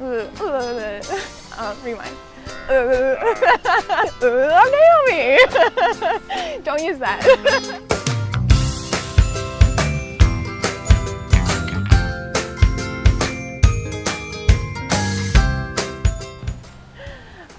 Rewind. I'm Naomi. Don't use that.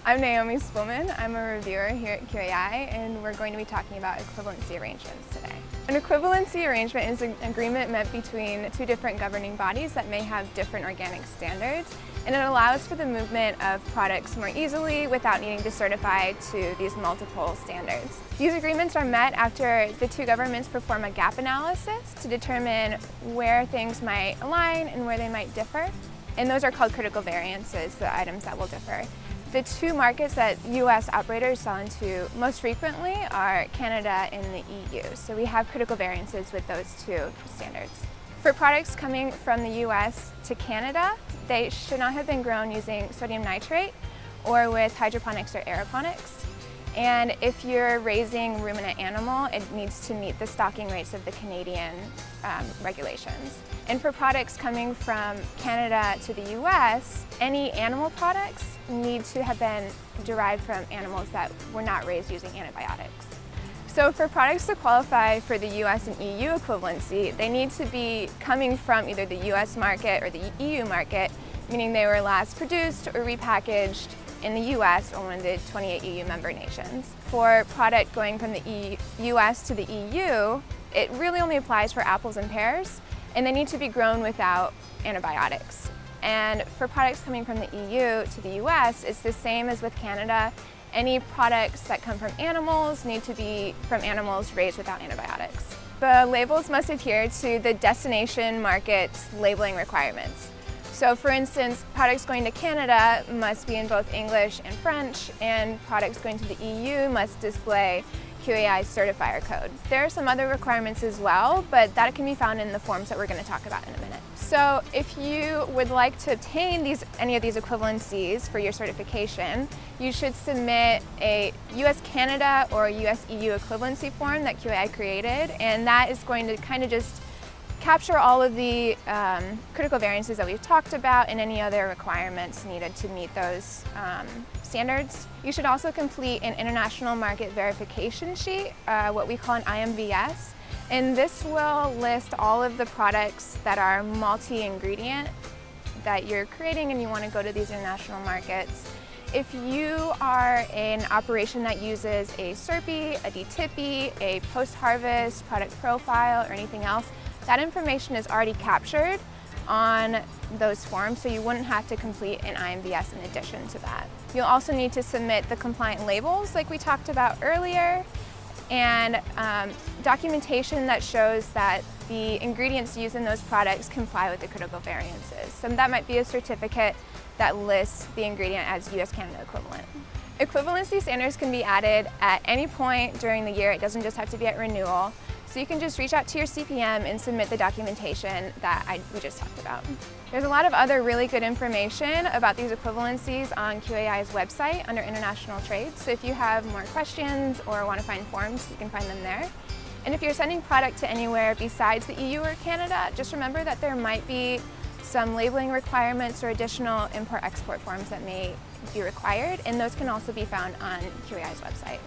I'm Naomi Spillman. I'm a reviewer here at QAI, and we're going to be talking about equivalency arrangements today. An equivalency arrangement is an agreement met between two different governing bodies that may have different organic standards, and it allows for the movement of products more easily without needing to certify to these multiple standards. These agreements are met after the two governments perform a gap analysis to determine where things might align and where they might differ, and those are called critical variances, the items that will differ. The two markets that U.S. operators sell into most frequently are Canada and the EU, so we have critical variances with those two standards. For products coming from the U.S. to Canada, they should not have been grown using sodium nitrate or with hydroponics or aeroponics. And if you're raising ruminant animal, it needs to meet the stocking rates of the Canadian regulations. And for products coming from Canada to the US, any animal products need to have been derived from animals that were not raised using antibiotics. So for products to qualify for the US and EU equivalency, they need to be coming from either the US market or the EU market, meaning they were last produced or repackaged in the US or one of the 28 EU member nations. For product going from the US to the EU, it really only applies for apples and pears, and they need to be grown without antibiotics. And for products coming from the EU to the US, it's the same as with Canada. Any products that come from animals need to be from animals raised without antibiotics. The labels must adhere to the destination market's labeling requirements. So for instance, products going to Canada must be in both English and French, and products going to the EU must display QAI certifier code. There are some other requirements as well, but that can be found in the forms that we're going to talk about in a minute. So if you would like to obtain any of these equivalencies for your certification, you should submit a US-Canada or US-EU equivalency form that QAI created, and that is going to kind of just capture all of the critical variances that we've talked about and any other requirements needed to meet those standards. You should also complete an international market verification sheet, what we call an IMVS, and this will list all of the products that are multi-ingredient that you're creating and you want to go to these international markets. If you are an operation that uses a SERPI, a DTIPI, a post-harvest product profile, or anything else, that information is already captured on those forms, so you wouldn't have to complete an IMVS in addition to that. You'll also need to submit the compliant labels like we talked about earlier, and documentation that shows that the ingredients used in those products comply with the critical variances. So that might be a certificate that lists the ingredient as US-Canada equivalent. Equivalency standards can be added at any point during the year. It doesn't just have to be at renewal. So you can just reach out to your CPM and submit the documentation that we just talked about. There's a lot of other really good information about these equivalencies on QAI's website under International Trade. So if you have more questions or want to find forms, you can find them there. And if you're sending product to anywhere besides the EU or Canada, just remember that there might be some labeling requirements or additional import-export forms that may be required, and those can also be found on QAI's website.